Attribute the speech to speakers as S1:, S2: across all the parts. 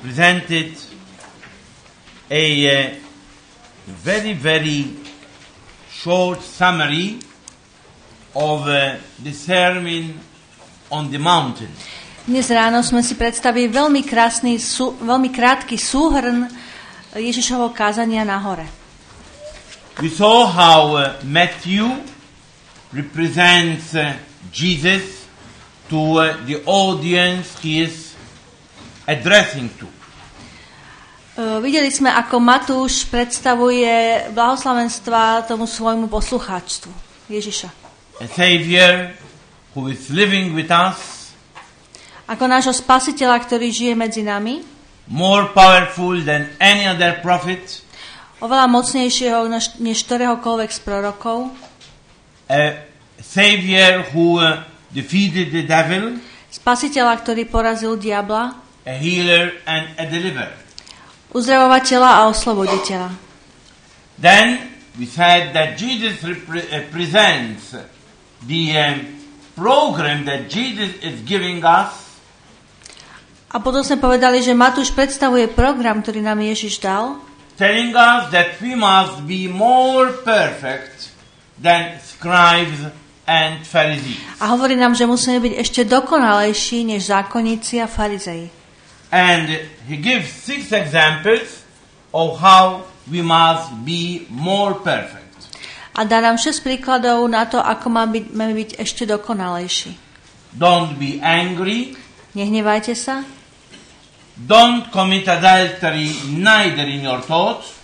S1: presented a very, very short summary of the sermon on the mountain.
S2: Dnes ráno sme si predstavili veľmi krátky súhrn Ježišovho kázania na hore.
S1: We saw how Matthew represents Jesus to the audience he is addressing to.
S2: Videli sme, ako Matúš predstavuje blahoslavenstva tomu svojmu poslucháčstvu Ježiša.
S1: A Savior who is living with us,
S2: ako nášho spasiteľa, ktorý žije medzi nami,
S1: more powerful than any other prophet,
S2: oveľa mocnejšieho než ktoréhokoľvek z prorokov,
S1: a Savior who defeated the devil,
S2: spasiteľa, ktorý porazil diabla,
S1: a healer and a deliverer.
S2: Uzdravovateľa a osloboditeľa.
S1: Then we said that Jesus presents the program that Jesus is giving us.
S2: A potom sme povedali, že Matúš predstavuje program, ktorý nám Ježiš dal,
S1: telling us that we must be more perfect than scribes and Pharisees.
S2: A hovorí nám, že musíme byť ešte dokonalejší než zákonníci a farizei.
S1: And he gives 6 examples of how we must be more perfect.
S2: A dá nám 6 príkladov na to, ako máme byť ešte dokonalejší.
S1: Don't be angry.
S2: Nehnevajte sa.
S1: Don't commit adultery neither in your thoughts.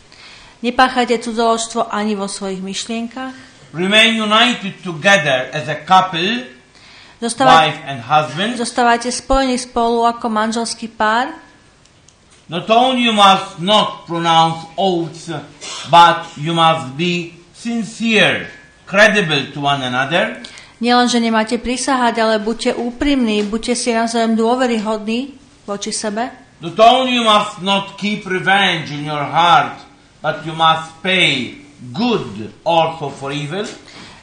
S2: Nepáchajte cudzoložstvo ani vo svojich myšlienkach.
S1: Remain united together as a couple, wife and husband.
S2: Zostávajte spojení spolu ako manželský pár.
S1: Not only you must not pronounce oaths, but you must be sincere, credible to one another.
S2: Nielen, že nemáte prisahať, ale buďte úprimní, buďte si navzájom dôveryhodní voči sebe.
S1: Not only you must not keep revenge in your heart, but you must pay good also for evil.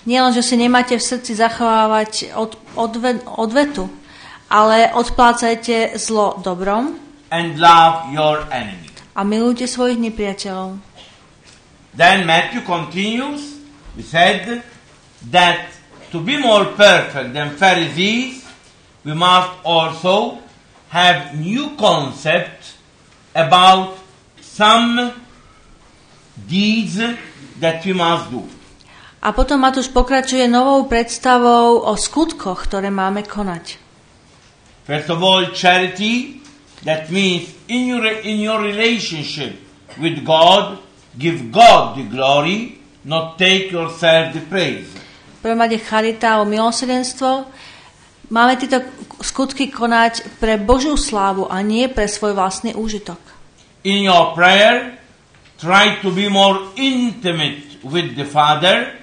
S2: Nielen, že si nemáte v srdci zachovávať odvetu, ale odplácajte zlo dobrom.
S1: And love your enemy.
S2: A milujte svojich nepriateľov.
S1: Then Matthew continues. We said that to be more perfect than Pharisees, we must also have new concept about some deeds that we must do.
S2: A potom Matúš pokračuje novou predstavou o skutkoch, ktoré máme konať.
S1: First of all, charity, that means in your relationship with God, give God the glory, not take yourself the praise.
S2: Prvom rade charita o milosrdenstvo. Máme tieto skutky konať pre Božiu slávu a nie pre svoj vlastný úžitok.
S1: In your prayer, try to be more intimate with the Father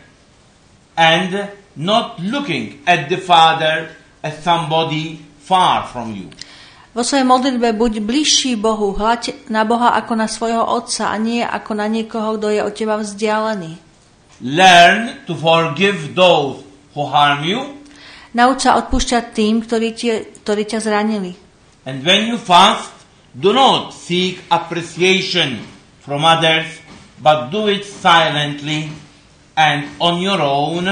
S1: and not looking at the Father as somebody far from you.
S2: Vo svojej modlitbe buď bližší Bohu, hľaď na Boha ako na svojho Otca a nie ako na niekoho, kto je od teba vzdialený.
S1: Learn to forgive those who harm you.
S2: Nauč sa odpúšťať tým, ktorí ťa zranili.
S1: And when you fast, do not seek appreciation from others, but do it silently and on your own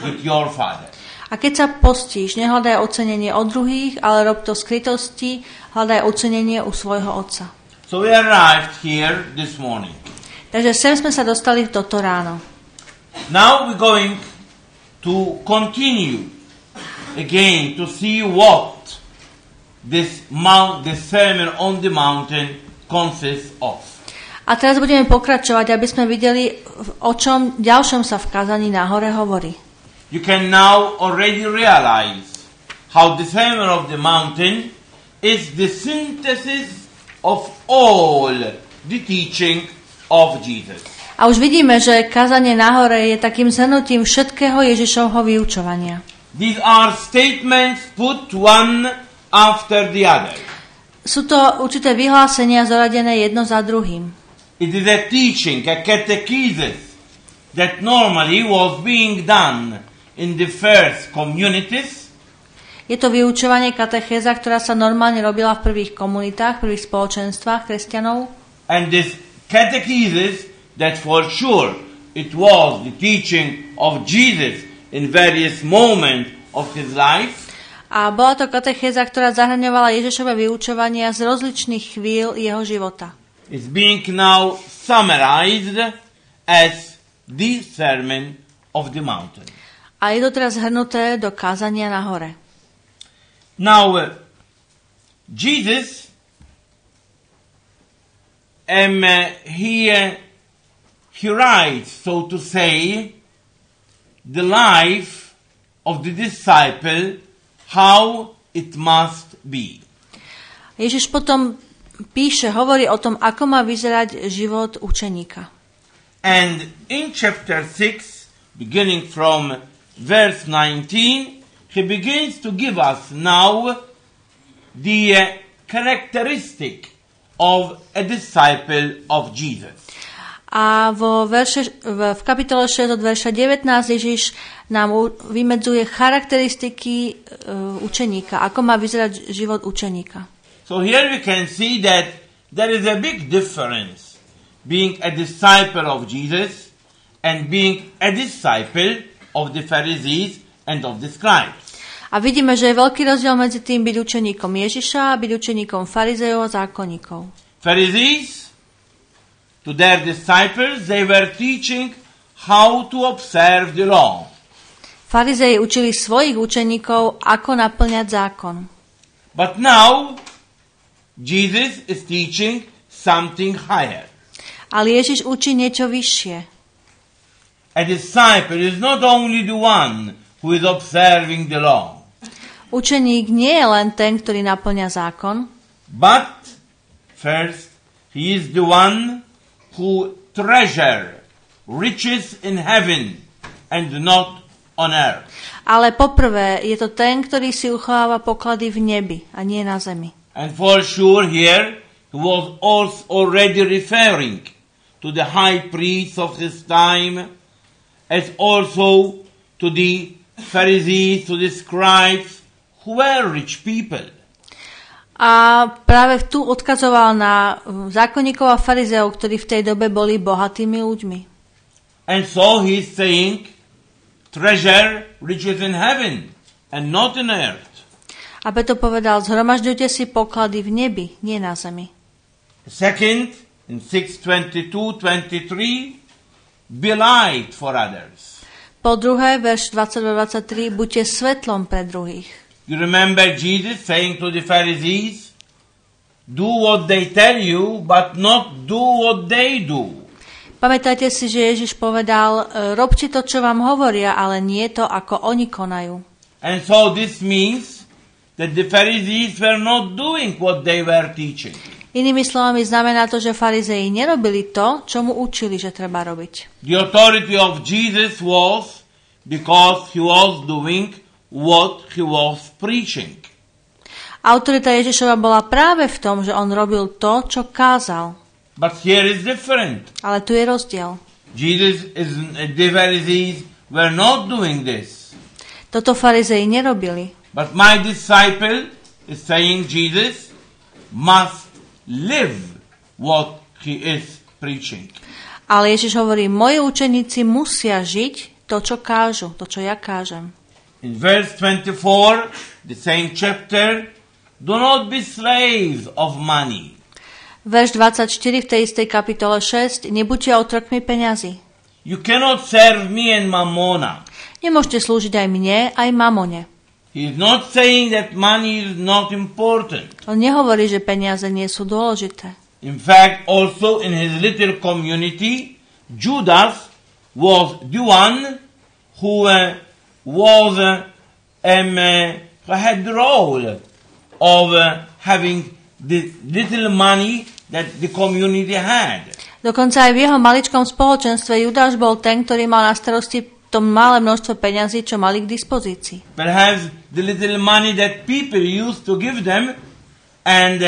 S1: with your Father.
S2: A keď sa postíš, nehľadaj ocenenie od druhých, ale rob to v skrytosti, hľadaj ocenenie u svojho Otca.
S1: So we arrived here this morning.
S2: Takže sem sme sa dostali toto ráno.
S1: Now we're going to continue again to see what this sermon on the mountain consists of.
S2: A teraz budeme pokračovať, aby sme videli, o čom ďalšom sa v kázaní na hore hovorí.
S1: You can now already realize how the Sermon of the Mountain is the synthesis of all the teaching of Jesus.
S2: A už vidíme, že kázanie na hore je takým zhrnutím všetkého Ježišovho vyučovania.
S1: These are statements put one after the other.
S2: Sú to určité vyhlásenia zoradené jedno za druhým.
S1: It is a teaching, a catechesis that normally was being done in the first communities.
S2: Je to vyučovanie katechéza, ktorá sa normálne robila v prvých komunitách, v prvých spoločenstvách kresťanov.
S1: And this catechesis, that for sure it was the teaching of Jesus in various moments of his life.
S2: A bola to katechéza, ktorá zahŕňovala Ježišové vyučovania z rozličných chvíľ jeho života.
S1: Is being now summarized as the Sermon of the Mountain.
S2: A je to teraz zhrnuté do kázania na hore.
S1: Now, Jesus, he writes, so to say, the life of the disciple, how it must be.
S2: Ježiš potom hovorí o tom, ako má vyzerať život učeníka.
S1: And in chapter 6, beginning from verse 19, he begins to give us now the characteristic of a disciple of Jesus.
S2: A v kapitole 6 od verša 19 Ježiš nám vymedzuje charakteristiky učeníka, ako má vyzerať život učeníka.
S1: So here we can see that there is a big difference being a disciple of Jesus and being a disciple of the Pharisees and of the scribes.
S2: A vidíme, že je veľký rozdiel medzi tým byť učeníkom Ježiša a byť učeníkom farizejov a zákonníkov.
S1: Pharisees, to their disciples, they were teaching how to observe the law.
S2: Farizeji učili svojich učeníkov, ako naplňať zákon.
S1: But now, Jesus is teaching something higher.
S2: Ale Ježiš učí niečo vyššie.
S1: A disciple is not only the one who is observing the law.
S2: Učeník nie je len ten, ktorý naplňa zákon,
S1: but first, he is the one who treasure riches in heaven and not on earth.
S2: ale poprvé je to ten, ktorý si uchováva poklady v nebi a nie na zemi.
S1: And for sure here, he was also already referring to the high priests of his time, as also to the Pharisees, to the scribes, who were rich people.
S2: A práve tu odkazoval na zákonníkov a farizeov, ktorí v tej dobe boli bohatými ľuďmi.
S1: And so he is saying, treasure riches in heaven and not in earth.
S2: A preto povedal, zhromažďujte si poklady v nebi, nie na zemi.
S1: Second, in 6:22-23, be light for others.
S2: Po druhé, verš 22-23, buďte svetlom pre druhých.
S1: You remember Jesus saying to the Pharisees, do what they tell you, but not do what they do.
S2: Pamätáte si, že Ježiš povedal, robte to, čo vám hovoria, ale nie to, ako oni konajú.
S1: And so this means that the Pharisees were not doing what they were teaching.
S2: Inými slovami znamená to, že farizeji nerobili to, čo mu učili, že treba robiť.
S1: The authority of Jesus was because he was doing what he was preaching.
S2: Autorita Ježišova bola práve v tom, že on robil to, čo kázal.
S1: But here is different.
S2: Ale tu je rozdiel.
S1: The Pharisees were not doing this.
S2: Toto farizeji nerobili.
S1: But my disciple is saying Jesus must live what he is preaching.
S2: Ale Ježiš hovorí, moji učeníci musia žiť to, čo kážu, to, čo ja kážem.
S1: In verse 24, the same chapter, do not be slaves of money.
S2: Verš 24 v tej istej kapitole 6, nebuďte otrokmi peňazí.
S1: You cannot serve me and Mammona.
S2: Nemôžete slúžiť aj mne, aj mamone.
S1: He is not saying that money is not important.
S2: On nehovorí, že peniaze nie sú dôležité.
S1: In fact, also in his little community, Judas was the one who had the role of having the little money that the community had.
S2: Dokonca aj v jeho maličkom spoločenstve Judáš bol ten, ktorý mal na starosti to malé množstvo peňazí, čo mali k dispozícii.
S1: Perhaps the little money that people used to give them, and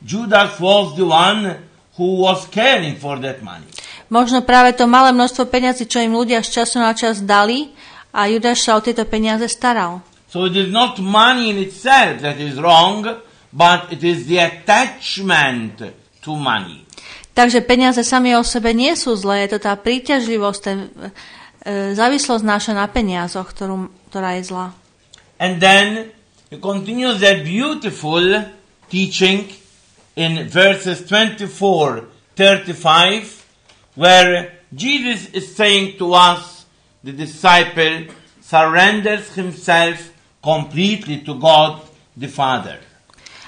S1: Judas was the one who was caring for that money.
S2: Možno práve to malé množstvo peňazí, čo im ľudia z času na čas dali, a Judáš sa o tieto peniaze staral.
S1: So it is not money in itself that is wrong, but it is the attachment to money.
S2: Takže peniaze sami o sebe nie sú zlé, je to tá príťažlivosť, závislosť naša na peniazoch, ktorá je zlá.
S1: And then he continues that beautiful teaching in verses 24, 35, where Jesus is saying to us, the disciple surrenders himself completely to God the Father.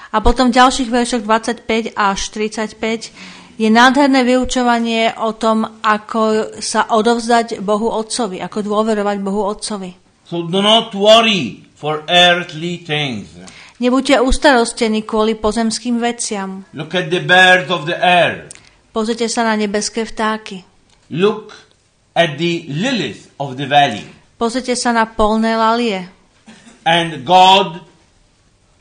S2: A potom v ďalších veršoch 25 až 35 je nádherné vyučovanie o tom, ako sa odovzdať Bohu Otcovi, ako dôverovať Bohu Otcovi.
S1: So do not worry for earthly things.
S2: Nebuďte ustarostení kvôli pozemským veciam.
S1: Look at the birds of the air.
S2: Pozrite sa na nebeské vtáky.
S1: Look at the lilies of the valley.
S2: Pozrite sa na polné lalie.
S1: And God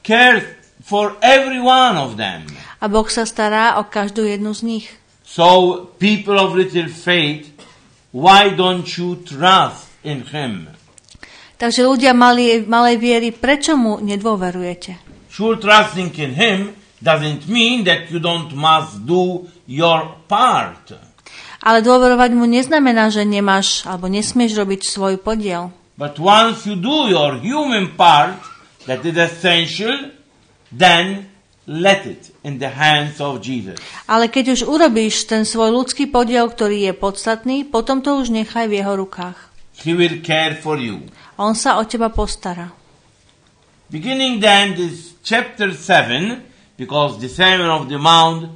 S1: cares for every one of them.
S2: A Boh sa stará o každú jednu z nich.
S1: So, people of little faith, why don't you trust in Him?
S2: Takže ľudia malej viery, prečo mu nedôverujete?
S1: Sure, trusting in Him doesn't mean that you don't must do your part.
S2: Ale dôverovať mu neznamená, že nemáš alebo nesmieš robiť svoj podiel.
S1: But once you do your human part, that is essential, then let it in the hands of Jesus.
S2: Ale keď už urobíš ten svoj ľudský podiel, ktorý je podstatný, potom to už nechaj v jeho rukách.
S1: He will care for you.
S2: On sa o teba postará.
S1: Beginning then this chapter 7, because the Sermon of the Mount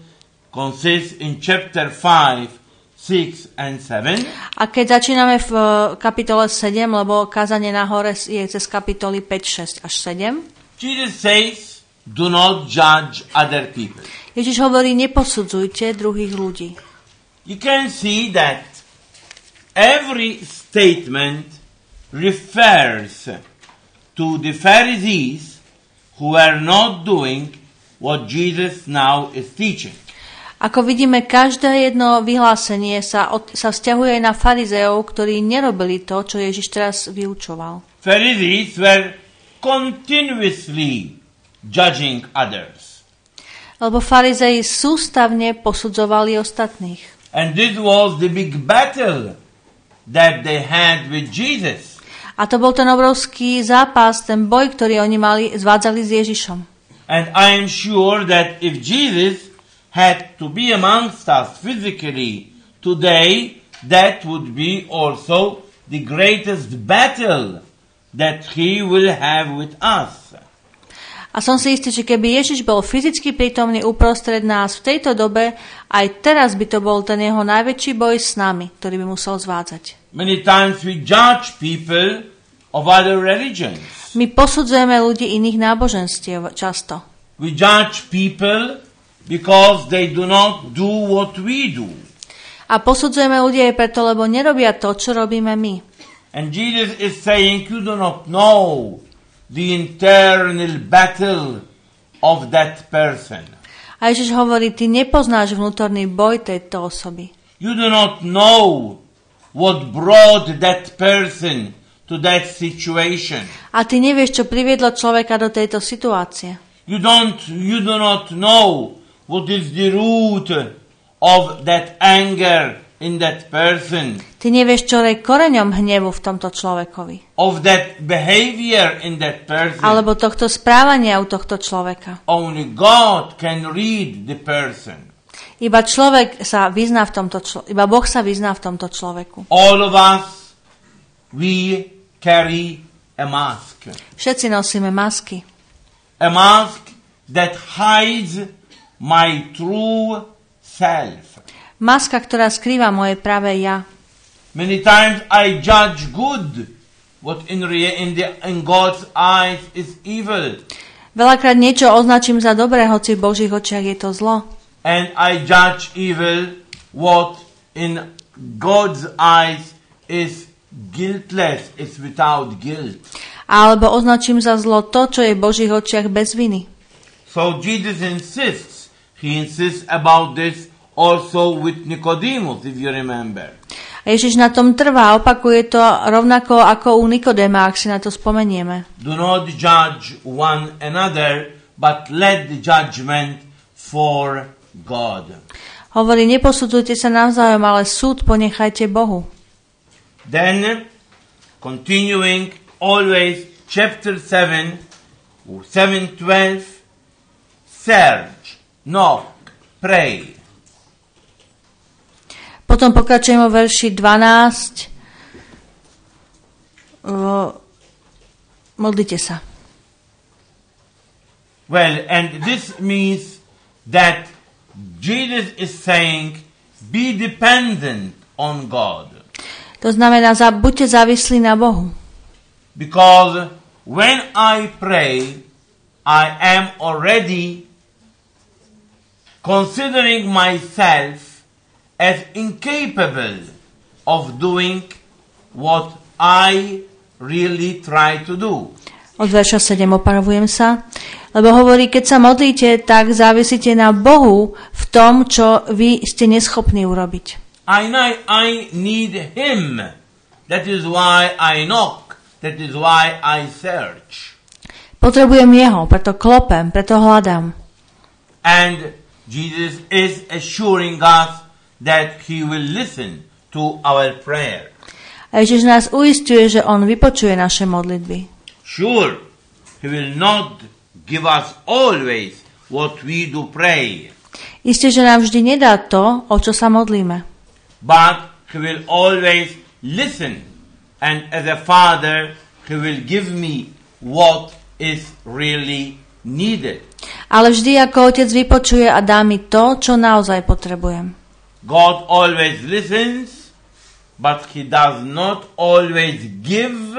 S1: consists in chapter 5, 6 and 7.
S2: A keď začíname v kapitole 7, lebo kázanie na hore je cez kapitoly 5, 6 až 7.
S1: Jesus says, do not judge other people.
S2: Ježiš hovorí, neposudzujte druhých ľudí.
S1: You can see that every statement refers to the Pharisees who are not doing what Jesus now is teaching.
S2: Ako vidíme, každé jedno vyhlásenie sa vzťahuje aj na farizeov, ktorí nerobili to, čo Ježiš teraz vyučoval.
S1: Pharisees were continuously judging others.
S2: Lebo farizei sústavne posudzovali ostatných.
S1: And this was the big battle that they had with Jesus.
S2: A to bol ten obrovský zápas, ten boj, ktorý oni zvádzali s Ježišom.
S1: And I am sure that if Jesus had to be amongst us physically today, that would be also the greatest battle that he will have with us.
S2: A som si istý, že keby Ježiš bol fyzicky prítomný uprostred nás v tejto dobe, aj teraz by to bol ten jeho najväčší boj s nami, ktorý by musel zvádzať.
S1: Many times we judge people of other religions.
S2: My posudzujeme ľudí iných náboženstiev často.
S1: We judge people because they do not do what we do.
S2: A posudzujeme ľudí aj preto, lebo nerobia to, čo robíme my.
S1: And Jesus is saying, you do not know the internal battle of that person.
S2: A Ježiš hovorí, ty nepoznáš vnútorný boj tejto osoby.
S1: You do not know what brought that person to that situation.
S2: A ty nevieš, čo priviedlo človeka do tejto situácie.
S1: You do not know what is the root of that anger in that person.
S2: Ty nevieš, čo je koreňom hnevu v tomto človekovi.
S1: Of that behavior in that person.
S2: Alebo tohto správania u tohto človeka.
S1: Only God can read the person.
S2: Iba človek sa vyzná v tomto iba Boh sa vyzná v tomto človeku.
S1: All of us, we carry a mask.
S2: Všetci nosíme masky.
S1: A mask that hides my true self.
S2: Maska, ktorá skrýva moje pravé ja.
S1: Many times I judge good, what in God's eyes is evil.
S2: Veľakrát niečo označím za dobré, hoci v Božích očiach je to zlo.
S1: And I judge evil, what in God's eyes is guiltless, is without guilt.
S2: Alebo označím za zlo to, čo je v Božích očiach bez viny.
S1: So Jesus He insists about this also with Nicodemus, if you remember.
S2: A A Ježiš na tom trvá, opakuje to rovnako ako u Nikodéma, ak si na to spomenieme.
S1: Do not judge one another, but let the judgment for God.
S2: Hovorí, neposudzujte sa navzájom, ale súd ponechajte Bohu.
S1: Then, continuing, always, chapter 7, 7:12, search, knock, pray.
S2: Potom pokračujeme o verši 12. Modlite sa.
S1: Well, and this means that Jesus is saying, be dependent on God.
S2: To znamená, buďte závislí na Bohu.
S1: Because when I pray, I am already considering myself as incapable of doing what I really try to do.
S2: Od verša 7 opravujem sa. Lebo hovorí, keď sa modlíte, tak závisíte na Bohu v tom, čo vy ste neschopní urobiť.
S1: I need Him. That is why I knock. That is why I search.
S2: Potrebujem Jeho, preto klopem, preto hľadám.
S1: And Jesus is assuring us that He will listen to our prayer.
S2: A Ježiš nás uisťuje, že On vypočuje naše modlitby.
S1: Sure, He will not give us always what we do pray.
S2: Isté, že nám vždy nedá to, o čo sa modlíme.
S1: But He will always listen. And as a father, He will give me what is really needed.
S2: Ale vždy ako otec vypočuje a dá mi to, čo naozaj potrebujem.
S1: God always listens, but He does not always give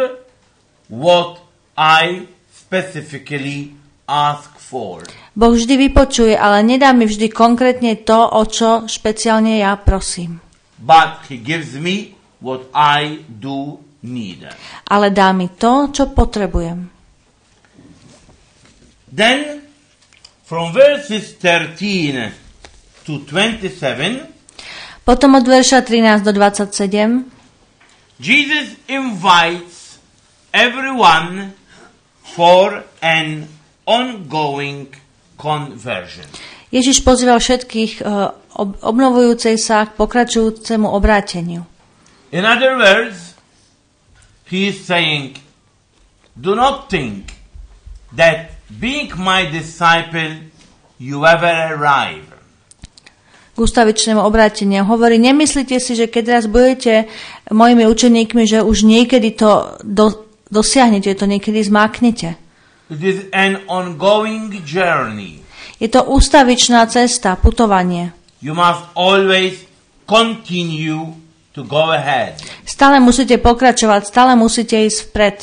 S1: what I specifically ask for.
S2: Boh vždy vypočuje, ale nedá mi vždy konkrétne to, o čo špeciálne ja prosím.
S1: But He gives me what I do need.
S2: Ale dá mi to, čo potrebujem.
S1: Then, from verses 13 to 27,
S2: potom od verša 13 do 27
S1: Jesus invites everyone for an ongoing conversion.
S2: Ježiš pozýval všetkých obnovujúcej sa k pokračujúcemu obráteniu.
S1: In other words, He is saying, do not think that being my disciple you ever arrive.
S2: K ustavičnému obráteniu hovorí, nemyslíte si, že keď raz budete mojimi učeníkmi, že už niekedy to dosiahnete, to niekedy zmáknete.
S1: It is an ongoing journey.
S2: Je to ustavičná cesta, putovanie.
S1: You must always continue to go ahead.
S2: Stále musíte pokračovať, stále musíte ísť vpred.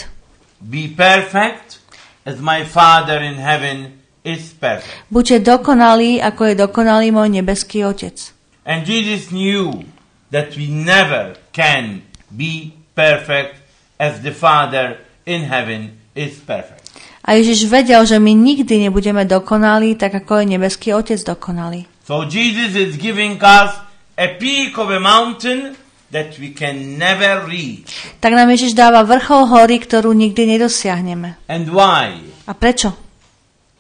S1: Be perfect as my Father in heaven is perfect.
S2: Buďte dokonalí, ako je dokonalý môj nebeský Otec.
S1: And Jesus knew that we never can be perfect as the Father in heaven is perfect.
S2: A Ježiš vedel, že my nikdy nebudeme dokonalí, tak ako je nebeský Otec dokonalý.
S1: So Jesus is giving us a peak of a mountain that we can never reach.
S2: Tak nám Ježiš dáva vrchol hory, ktorú nikdy nedosiahneme.
S1: And why?
S2: A prečo?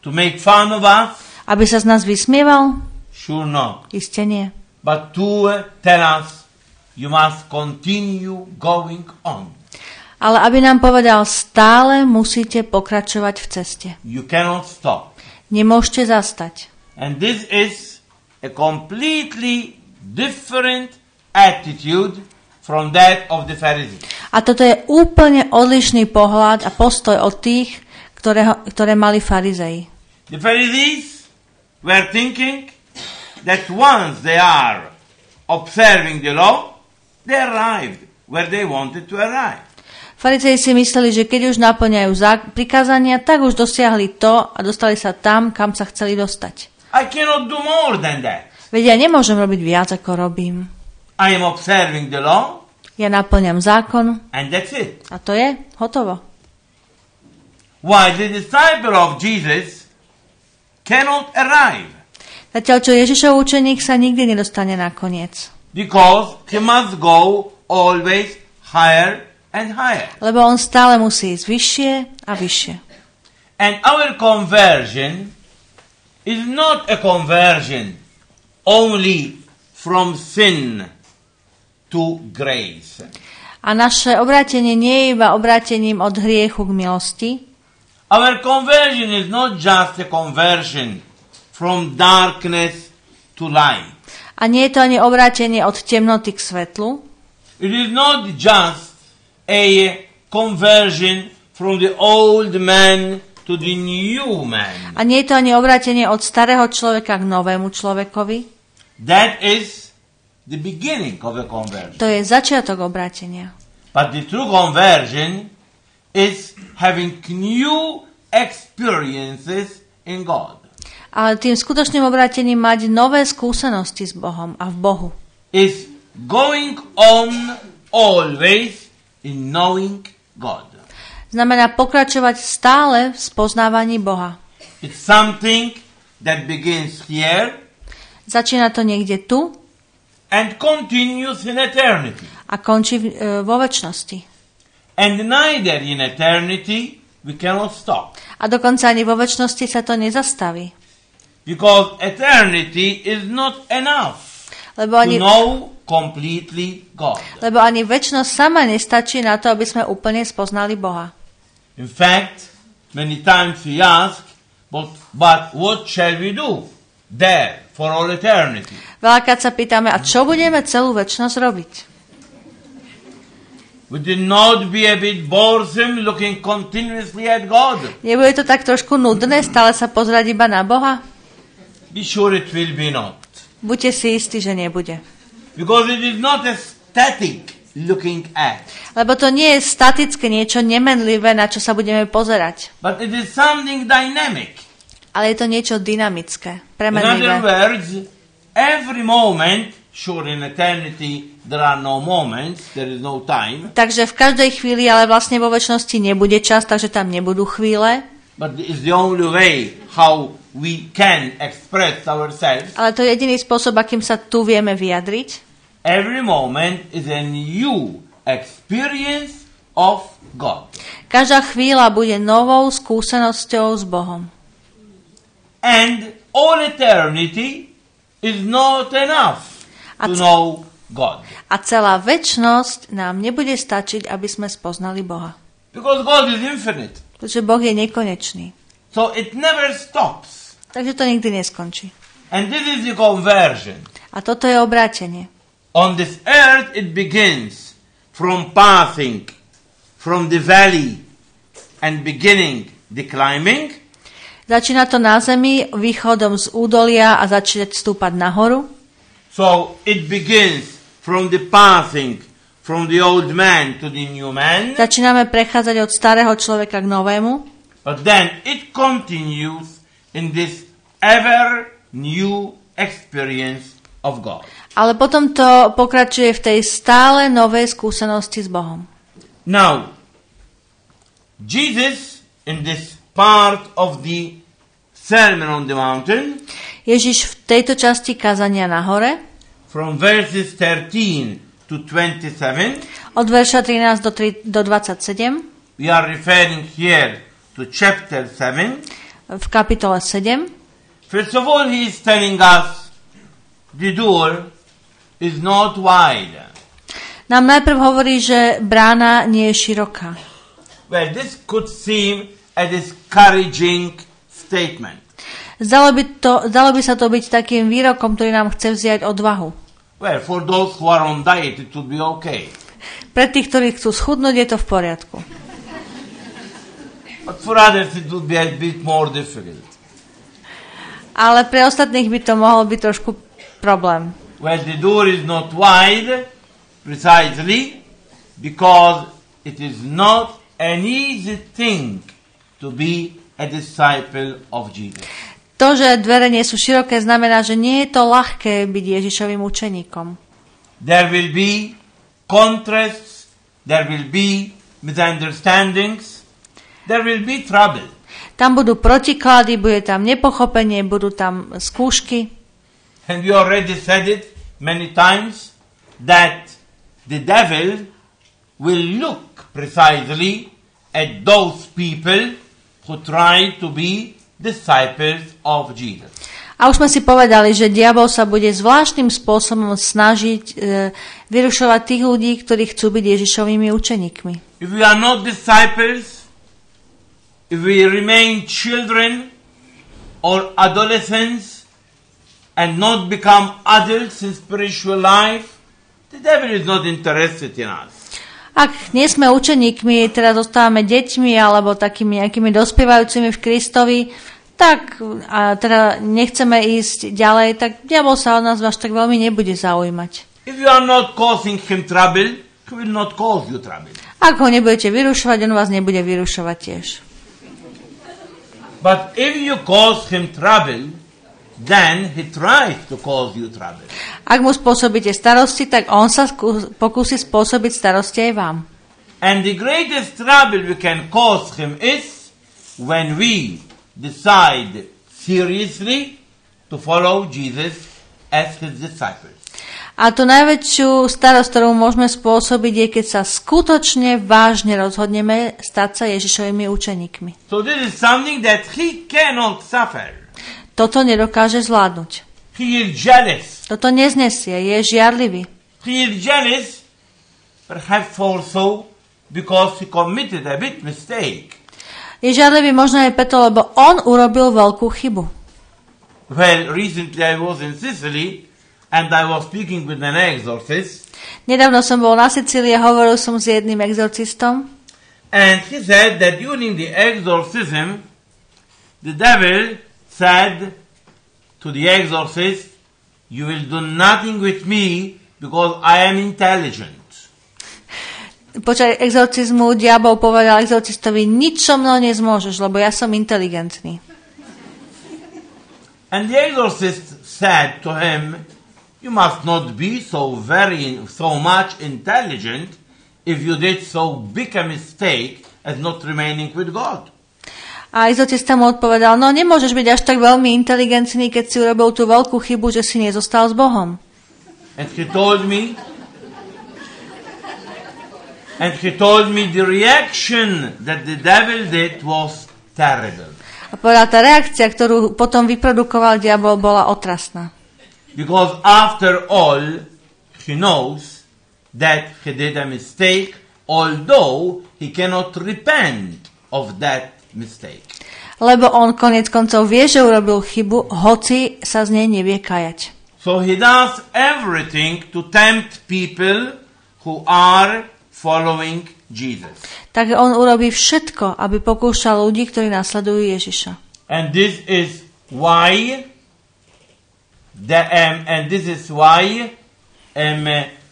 S1: To make fun of us?
S2: Aby sa z nás vysmieval?
S1: Sure not.
S2: Isté nie.
S1: But to tell us you must continue going on.
S2: Ale aby nám povedal, stále musíte pokračovať v ceste.
S1: You cannot stop.
S2: Nemôžete zastať.
S1: And this is a completely different attitude from that of the Pharisees.
S2: A toto je úplne odlišný pohľad a postoj od tých, ktoré mali farizei.
S1: The Pharisees were thinking that once they are observing the law, they arrived where they wanted to arrive.
S2: Farizei si mysleli, že keď už naplňajú prikázania, tak už dosiahli to a dostali sa tam, kam sa chceli dostať.
S1: I cannot do more than that.
S2: Veď ja nemôžem robiť viac, ako robím.
S1: I am observing the law.
S2: Ja naplňam zákon.
S1: And that's it.
S2: A to je hotovo.
S1: While the disciple of Jesus cannot arrive.
S2: Zatiaľ, čo Ježišov učeník sa nikdy nedostane na koniec.
S1: Because he must go always higher and higher.
S2: Lebo on stále musí ísť vyššie a vyššie.
S1: And our conversion is not a conversion only from sin to grace.
S2: A naše obrátenie nie je iba obrátením od hriechu k milosti.
S1: Our conversion is not just a conversion from darkness to light.
S2: A nie je to ani obrátenie od temnoty k svetlu.
S1: It is not just a conversion from the old man to the new man.
S2: A nie je to ani obrátenie od starého človeka k novému človekovi.
S1: That is the beginning of a conversion.
S2: To je začiatok obrátenia.
S1: But the true conversion is having new experiences in God.
S2: Ale tým skutočným obrátením mať nové skúsenosti s Bohom a v Bohu.
S1: Is going on always in knowing God.
S2: Znamená pokračovať stále v spoznávaní Boha.
S1: It's something that begins here
S2: Začína to niekde tu
S1: and continues in eternity.
S2: a končí vo večnosti.
S1: And neither in eternity we cannot stop.
S2: A dokonca ani vo večnosti sa to nezastaví.
S1: Because eternity is not enough
S2: Lebo
S1: to
S2: ani,
S1: know completely God.
S2: lebo ani večnosť sama nestačí na to, aby sme úplne spoznali Boha.
S1: In fact, many times we ask, but what shall we do there for all eternity?
S2: Veľakrát sa pýtame, a čo budeme celú večnosť robiť?
S1: Would it not be a bit boresome looking continuously at God?
S2: Nebude to tak trošku nudné stále sa pozerať iba na Boha?
S1: Be sure it will be not.
S2: Buďte si istí, že nebude.
S1: Because it is not a static looking at,
S2: Lebo to nie je statické niečo nemenlivé, na čo sa budeme pozerať.
S1: but it is something dynamic.
S2: Ale je to niečo dynamické,
S1: In other
S2: premenlivé.
S1: words, every moment, sure in eternity there are no moments, there is no time,
S2: Takže v každej chvíli, ale vlastne vo večnosti nebude čas, takže tam nebudú chvíle.
S1: but it's the only way how we can express ourselves.
S2: Ale to je jediný spôsob, akým sa tu vieme vyjadriť.
S1: Every moment is a new experience of God.
S2: Každá chvíľa bude novou skúsenosťou s Bohom.
S1: And all eternity is not enough to know God.
S2: A celá večnosť nám nebude stačiť, aby sme spoznali Boha.
S1: Because God is infinite.
S2: Pretože Boh je nekonečný.
S1: So it never stops.
S2: Takže to nikdy neskončí.
S1: And this is the conversion.
S2: A toto je obrátenie.
S1: On this earth it begins from passing from the valley and beginning the climbing.
S2: Začína to na zemi východom z údolia a začne stúpať nahoru.
S1: So it begins from the passing from the old man to the new man.
S2: Začíname prechádzať od starého človeka k novému.
S1: But then it continues in this ever new experience of God.
S2: Ale potom to pokračuje v tej stále novej skúsenosti s Bohom.
S1: Now, Jesus in this part of the Sermon on the Mountain,
S2: Ježiš v tejto časti kázania na hore,
S1: from verses 13 to 27,
S2: od verša 13 do 27,
S1: we are referring here to chapter 7.
S2: v kapitole 7,
S1: First of all, he is telling us the door is not wide.
S2: nám najprv hovorí, že brána nie je široká.
S1: Well, this could seem a discouraging statement.
S2: Zdalo by sa to byť takým výrokom, ktorý nám chce vziať odvahu.
S1: Well, for those who are on diet, it would be okay.
S2: Pre tých, ktorí chcú schudnúť, je to v poriadku.
S1: But for others, it would be a bit more difficult.
S2: Ale pre ostatných by to mohol byť trošku problém.
S1: Well, the door is not wide, precisely because it is not an easy thing to be a disciple of Jesus.
S2: To, že dvere nie sú široké, znamená, že nie je to ľahké byť Ježišovým učeníkom.
S1: There will be contrasts, there will be misunderstandings, there will be trouble.
S2: Tam budú protiklady, bude tam nepochopenie, budú tam skúšky.
S1: And we already said it many times that the devil will look precisely at those people who try to be disciples of Jesus.
S2: A už sme si povedali, že diabol sa bude zvláštnym spôsobom snažiť vyrušovať tých ľudí, ktorí chcú byť Ježišovými učeníkmi.
S1: If we are not disciples, if we remain children or adolescents and not become adults in spiritual life, the devil is not interested in us.
S2: Ak nie sme učeníkmi, teda zostávame deťmi alebo takými nejakými dospievajúcimi v Kristovi, tak a teda nechceme ísť ďalej, tak diabol sa od nás až tak veľmi nebude zaujímať.
S1: If you are not causing him trouble, he will not cause you trouble.
S2: Ak ho nebudete vyrušovať, on vás nebude vyrušovať tiež.
S1: But if you cause him trouble, then he tries to cause you trouble.
S2: Ak mu spôsobíte starosti, tak on sa pokúsi spôsobiť starosti aj vám.
S1: And the greatest trouble we can cause him is when we decide seriously to follow Jesus as his disciples.
S2: A to najväčšiu starosť, ktorú môžeme spôsobiť, je, keď sa skutočne vážne rozhodneme stať sa Ježišovými učeníkmi.
S1: So this is something that he cannot suffer.
S2: Toto nedokáže zvládnuť.
S1: He is jealous.
S2: Toto neznesie, je žiarlivý.
S1: He is jealous, perhaps also because he committed a big mistake.
S2: Je žiarlivý možno aj preto, lebo on urobil veľkú chybu.
S1: Well, recently I was in Sicily and I was speaking with an exorcist.
S2: Nedávno som bol na Sicílii a hovoril som s jedným exorcistom.
S1: And he said that during the exorcism, the devil said to the exorcist, "You will do nothing with me because I am intelligent."
S2: Počas exorcizmu diabol povedal exorcistovi, nič so mnou nezmôžeš, lebo ja som inteligentný.
S1: And the exorcist said to him, "You must not be so much intelligent if you did so big a mistake as not remaining with God."
S2: A exorcista mu odpovedal, no nemôžeš byť až tak veľmi inteligentný, keď si urobil tú veľkú chybu, že si nezostal s Bohom.
S1: And he told me the reaction that the devil did was terrible.
S2: A povedal, tá reakcia, ktorú potom vyprodukoval diabol, bola otrasná.
S1: Because after all, he knows that he did a mistake, although he cannot repent of that mistake.
S2: Lebo on koniec koncov vie, že urobil chybu, hoci sa z nej nevie kajať.
S1: So he does everything to tempt people who are following Jesus.
S2: Tak on urobí všetko, aby pokúšal ľudí, ktorí nasledujú Ježiša.
S1: And this is why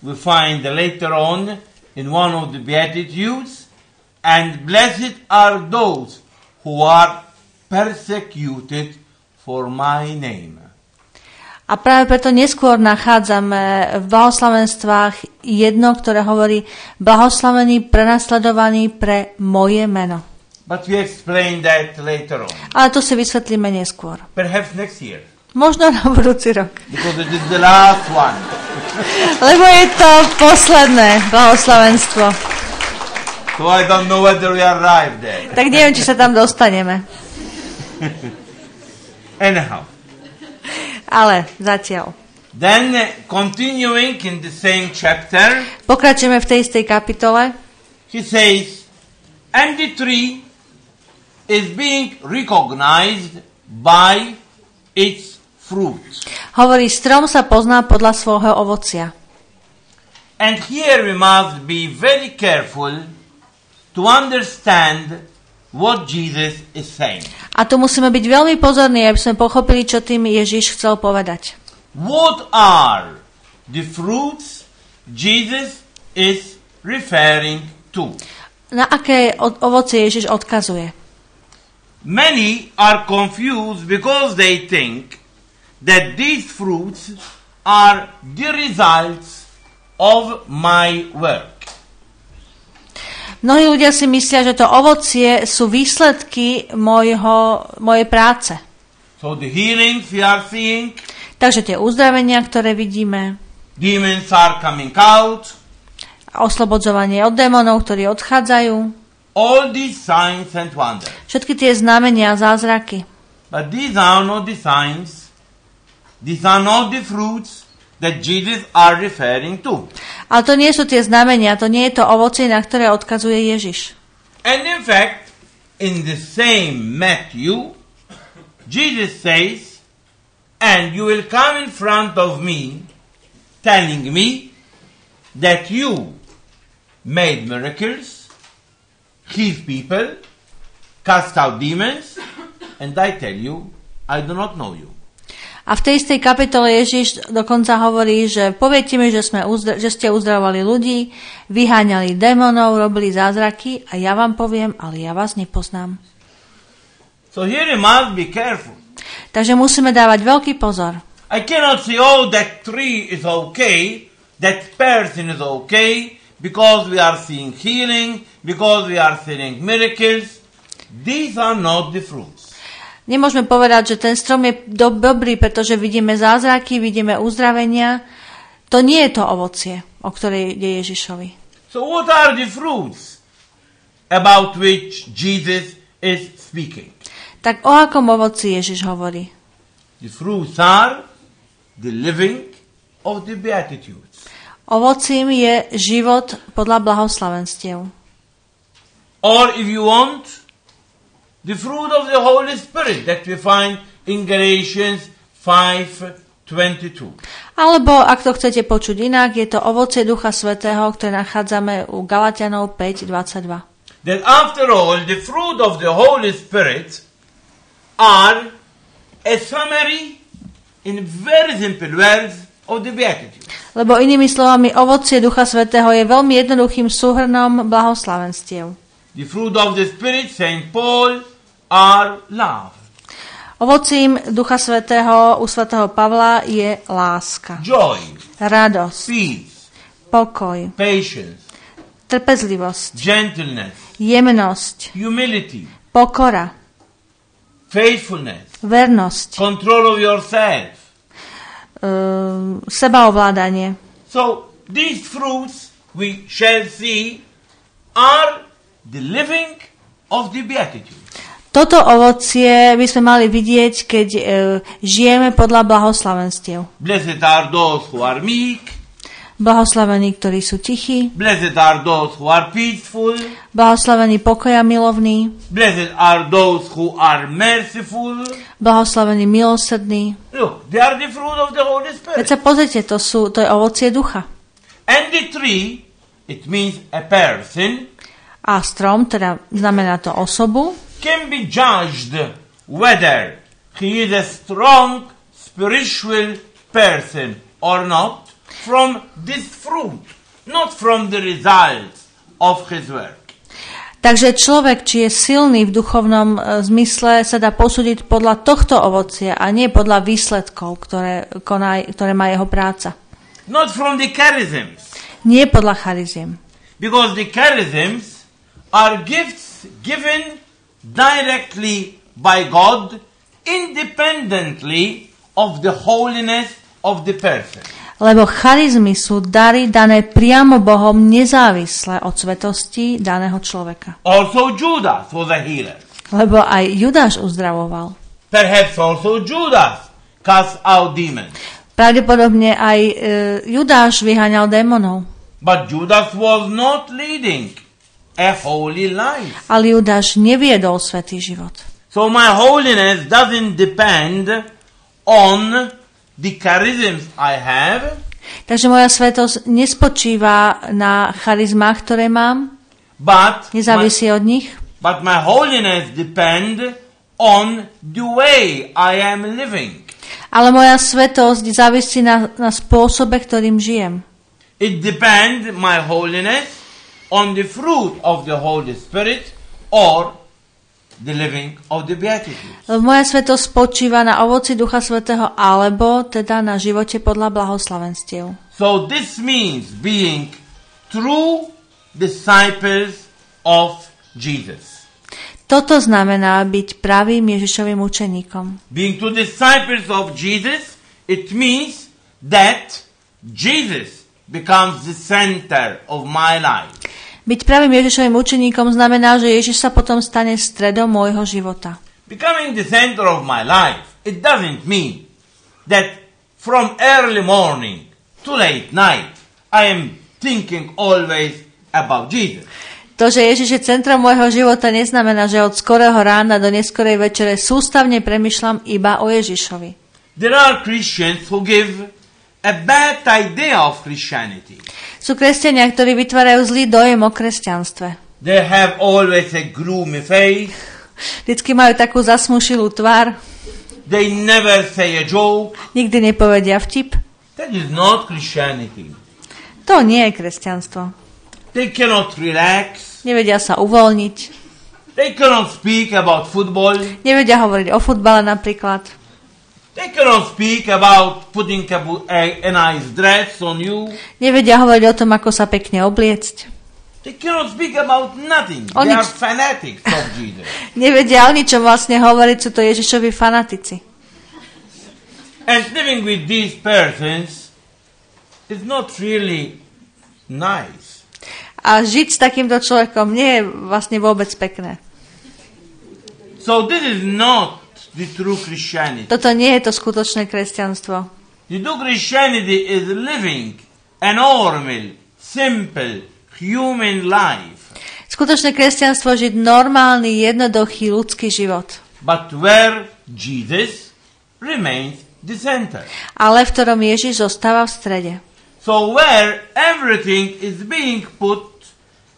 S1: we find later on in one of the Beatitudes, and blessed are those who are persecuted for my name.
S2: A práve preto neskôr nachádzame v blahoslavenstvách jedno, ktoré hovorí blahoslavený, prenasledovaný pre moje meno.
S1: But we explain that later on.
S2: Ale to si vysvetlíme neskôr.
S1: Perhaps next year.
S2: Možno na budúci rok.
S1: Because it is the last one.
S2: Lebo je to posledné blahoslavenstvo.
S1: So I don't know whether we arrived there.
S2: Tak neviem, či sa tam dostaneme.
S1: Anyhow.
S2: Ale zatiaľ.
S1: Then continuing in the same chapter,
S2: pokračujeme v tej istej kapitole.
S1: He says, and the tree is being recognized by its fruit.
S2: Hovorí, strom sa pozná podľa svojho ovocia.
S1: And here we must be very careful to understand what Jesus is saying.
S2: A tu musíme byť veľmi pozorní, aby sme pochopili, čo tým Ježiš chcel povedať.
S1: What are the fruits Jesus is referring to?
S2: Na aké ovocie Ježiš odkazuje?
S1: Many are confused because they think that these fruits are the results of my work.
S2: Mnohí ľudia si myslia, že to ovocie sú výsledky mojej práce.
S1: So the healings we are seeing,
S2: takže tie uzdravenia, ktoré vidíme,
S1: demons are coming out,
S2: oslobodzovanie od démonov, ktorí odchádzajú.
S1: All these signs and wonders.
S2: Všetky tie znamenia a zázraky.
S1: But these are not the signs, these are not the fruits that Jesus are referring to.
S2: Ale to nie sú tie znamenia, to nie je to ovocie, na ktoré odkazuje Ježiš.
S1: And in fact, in the same Matthew, Jesus says, and you will come in front of me, telling me that you made miracles, healed people, cast out demons, and I tell you, I do not know you.
S2: A v tej istej kapitole Ježiš dokonca hovorí, že poviete mi, že ste uzdravovali ľudí, vyháňali démonov, robili zázraky a ja vám poviem, ale ja vás nepoznám.
S1: So here you must be careful.
S2: Takže musíme dávať veľký pozor.
S1: I cannot say, oh, that tree is okay, that person is okay, because we are seeing healing, because we are seeing miracles. These are not the fruits.
S2: Nemôžeme povedať, že ten strom je dobrý, pretože vidíme zázraky, vidíme uzdravenia. To nie je to ovocie, o ktorej ide Ježišovi.
S1: So what are the fruits about which Jesus is speaking?
S2: Tak o akom ovoci Ježiš hovorí?
S1: The fruits are the living of the Beatitudes.
S2: Ovocím je život podľa blahoslavenstiev.
S1: Or if you want, the fruit of the Holy Spirit that we find in Galatians 5:22.
S2: Alebo, ak to chcete počuť inak, je to ovocie Ducha Svätého, ktoré nachádzame u Galatianov 5:22.
S1: That after all, the fruit of the Holy Spirit are a summary in very simple words of the Beatitudes.
S2: Lebo inými slovami, ovocie Ducha Svätého je veľmi jednoduchým súhrnom blahoslavenstiev.
S1: The fruit of the Spirit, St. Paul, are love.
S2: Ovocím Ducha Svätého u svätého Pavla je láska,
S1: Joy,
S2: radosť,
S1: peace,
S2: pokoj,
S1: patience,
S2: trpezlivosť,
S1: gentleness,
S2: jemnosť,
S1: humility,
S2: pokora,
S1: faithfulness,
S2: vernosť,
S1: control of yourself.
S2: Sebaovládanie.
S1: So these fruits we shall see are the living of the Beatitudes.
S2: Toto ovocie by sme mali vidieť, keď žijeme podľa blahoslavenstiev.
S1: Blessed are those who are meek.
S2: Blahoslavení, ktorí sú tichí.
S1: Blessed are those who are peaceful.
S2: Blahoslavení pokoja milovní.
S1: Blessed are those who are merciful.
S2: Blahoslavení milosrdní.
S1: Look, they are the fruit of the Holy
S2: Veď
S1: Spirit.
S2: sa pozrite, to je ovocie ducha.
S1: And the tree, it means a person,
S2: A strom, teda znamená to osobu,
S1: can be judged whether he is a strong spiritual person or not from this fruit, not from the results of his work.
S2: Takže človek, či je silný v duchovnom zmysle, sa dá posúdiť podľa tohto ovocia a nie podľa výsledkov, ktoré má jeho práca.
S1: Not from the charisms,
S2: Nie podľa chariziem.
S1: because the charisms are gifts given directly by God, independently of the holiness of the person.
S2: Lebo charizmy sú dary dané priamo Bohom nezávisle od svetosti daného človeka.
S1: Also Judas was a healer.
S2: Lebo aj Judáš uzdravoval.
S1: Perhaps also Judas cast out demons.
S2: Pravdepodobne aj Judáš vyháňal démonov.
S1: But Judas was not leading a holy life.
S2: Ale Judáš neviedol svätý život.
S1: So my holiness doesn't depend on the charisms I have,
S2: Takže moja svätosť nespočíva na charizmách, ktoré mám, nezávisí od nich,
S1: but my holiness depend on the way I am living.
S2: ale moja svätosť závisí na spôsobe, ktorým žijem.
S1: It depends, my holiness, on the fruit of the Holy Spirit or the living of the Beatitudes.
S2: Moja svätosť spočíva na ovoci Ducha Svätého alebo teda na živote podľa blahoslavenstiev.
S1: So this means being true disciples of Jesus.
S2: Toto znamená byť pravým Ježišovým učeníkom.
S1: Being true disciples of Jesus, it means that Jesus becomes the center of my life.
S2: Byť pravým Ježišovým učeníkom znamená, že Ježiš sa potom stane stredom môjho života.
S1: Becoming the center of my life, it doesn't mean that from early morning to late night, I am thinking always about Jesus.
S2: To, že Ježiš je centrom môjho života, neznamená, že od skorého rána do neskorej večere sústavne premýšľam iba o Ježišovi.
S1: There are Christians who give a bad idea of Christianity.
S2: Sú kresťania, ktorí vytvárajú zlý dojem o kresťanstve.
S1: They have always a gloomy face.
S2: Vždycky majú takú zasmušilú tvár.
S1: They never say a joke.
S2: Nikdy nepovedia vtip.
S1: That is not Christianity.
S2: To nie je kresťanstvo.
S1: They cannot relax.
S2: Nevedia sa uvoľniť.
S1: They cannot speak about football.
S2: Nevedia hovoriť o futbale napríklad.
S1: They cannot speak about putting a nice dress on you.
S2: Nevedia hovoriť o tom, ako sa pekne obliecť.
S1: They cannot speak about nothing. They are fanatics of Jesus.
S2: Nevedia o ničom vlastne hovoriť, sú to Ježišovi fanatici.
S1: And living with these persons is not really nice.
S2: A žiť s takýmto človekom nie je vlastne vôbec pekné.
S1: So this is not the true Christianity.
S2: Toto nie je to skutočné kresťanstvo.
S1: The true Christianity is living a normal, simple, human life.
S2: Skutočné kresťanstvo žiť normálny, jednoduchý ľudský život.
S1: But where Jesus remains the center.
S2: Ale v ktorom Ježiš zostáva v strede.
S1: So where everything is being put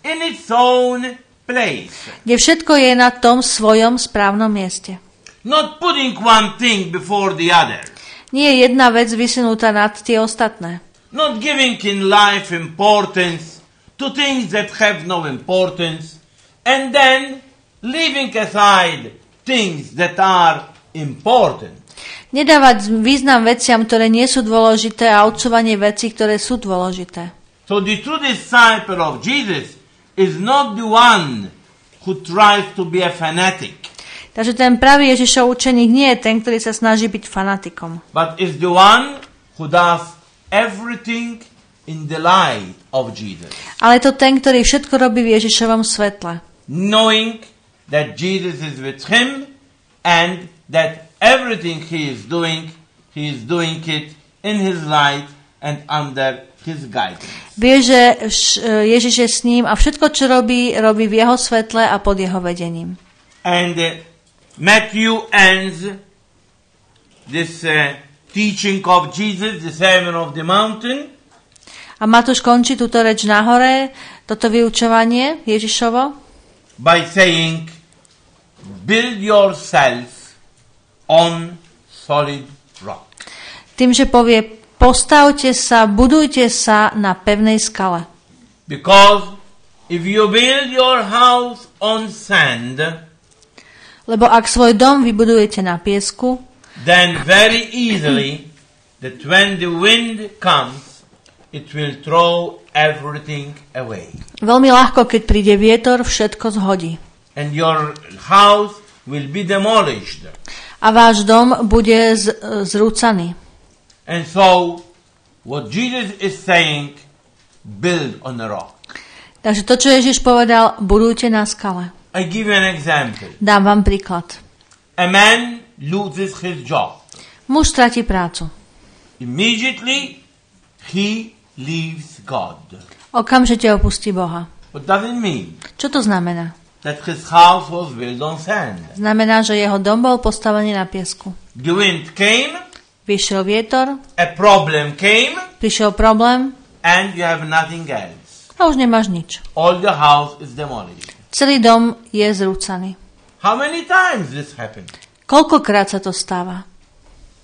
S1: in its own place.
S2: Kde všetko je na tom svojom správnom mieste.
S1: Not putting one thing before the other.
S2: Nie je jedna vec vysunutá nad tie ostatné.
S1: Not giving in life importance to things that have no importance, and then leaving aside things that are important.
S2: Nedávať význam veciam, ktoré nie sú dôležité, a odsúvanie vecí, ktoré sú dôležité.
S1: So the true disciple of Jesus is not the one who tries to be a fanatic.
S2: Takže ten pravý Ježišov učeník nie je ten, ktorý sa snaží byť fanatikom.
S1: But is the one who does everything in the light of Jesus.
S2: Ale je to ten, ktorý všetko robí v Ježišovom svetle.
S1: Knowing that Jesus is with him and that everything he is doing it in his light and under his guidance.
S2: Vie, že Ježiš je s ním a všetko, čo robí, robí v jeho svetle a pod jeho vedením.
S1: And Matthew ends this teaching of Jesus, the Sermon of the Mountain.
S2: A Matúš končí túto reč na hore, toto vyučovanie Ježišovo,
S1: by saying, build yourself on solid rock.
S2: Tým, že povie, postavte sa, budujte sa na pevnej skale.
S1: Because if you build your house on sand,
S2: lebo ak svoj dom vybudujete na piesku,
S1: then very easily that when the wind comes, it will throw everything away.
S2: Veľmi ľahko, keď príde vietor, všetko zhodí.
S1: And your house will be demolished.
S2: A váš dom bude zrúcaný.
S1: And so, what Jesus is saying, build on a rock.
S2: Takže to, čo Ježiš povedal, budujte na skale.
S1: I give you an example.
S2: Dám vám príklad.
S1: A man loses his job.
S2: Muž stratí prácu.
S1: Immediately, he leaves God.
S2: Okamžite opustí Boha.
S1: What does it mean?
S2: Čo to znamená?
S1: That his house was built on sand.
S2: Znamená, že jeho dom bol postavený na piesku.
S1: The wind came,
S2: Vyšiel vietor,
S1: a problem came,
S2: prišiel problém
S1: and you have nothing else.
S2: a už nemáš nič.
S1: All the house is demolished.
S2: Celý dom je zrúcaný.
S1: How many times this happened?
S2: Koľkokrát sa to stáva?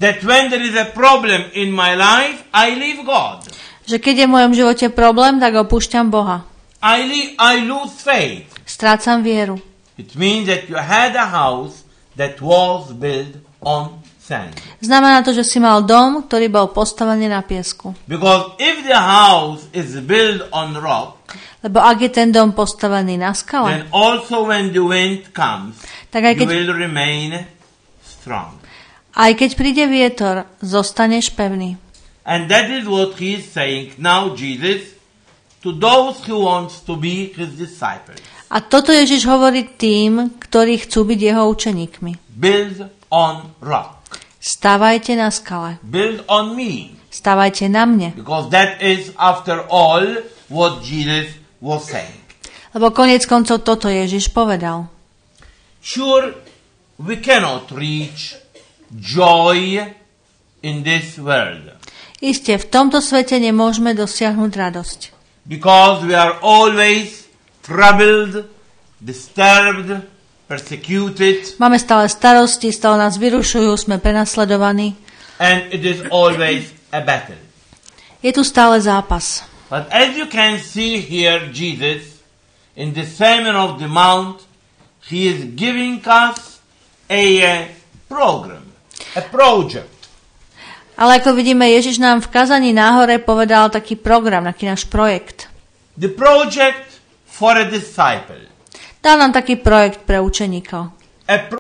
S1: That when there is a problem in my life, I leave God.
S2: Že keď je v mojom živote problém, tak opúšťam Boha.
S1: I lose faith.
S2: Strácam vieru.
S1: It means that you had a house that was built on sand.
S2: Znamená to, že si mal dom, ktorý bol postavený na piesku.
S1: Because if the house is built on rock,
S2: Lebo ak je ten dom postavený na skale,
S1: then also when the wind comes,
S2: tak aj
S1: you
S2: keď,
S1: will remain strong.
S2: aj keď príde vietor, zostaneš pevný.
S1: And that is what he is saying now, Jesus, to those who wants to be his disciples.
S2: A toto Ježiš hovorí tým, ktorí chcú byť jeho učeníkmi.
S1: Build on rock.
S2: Stavajte na skale.
S1: Build on me.
S2: Stavajte na mne.
S1: Because that is, after all, what Jesus was saying.
S2: Lebo koniec koncov toto Ježiš povedal.
S1: Sure, we cannot reach joy in this world.
S2: Isté, v tomto svete nemôžeme dosiahnuť radosť.
S1: Because we are always troubled, disturbed, persecuted.
S2: Máme stále starosti, stále nás vyrušujú, sme prenasledovaní.
S1: And it is always a battle.
S2: Je tu stále zápas.
S1: But as you can see here, Jesus, in the Sermon of the Mount, he is giving us a program, a project.
S2: Ale ako vidíme, Ježiš nám v kazaní náhore povedal taký program, taký náš projekt.
S1: The project for a disciple.
S2: Dal nám taký projekt pre učeníkov.
S1: A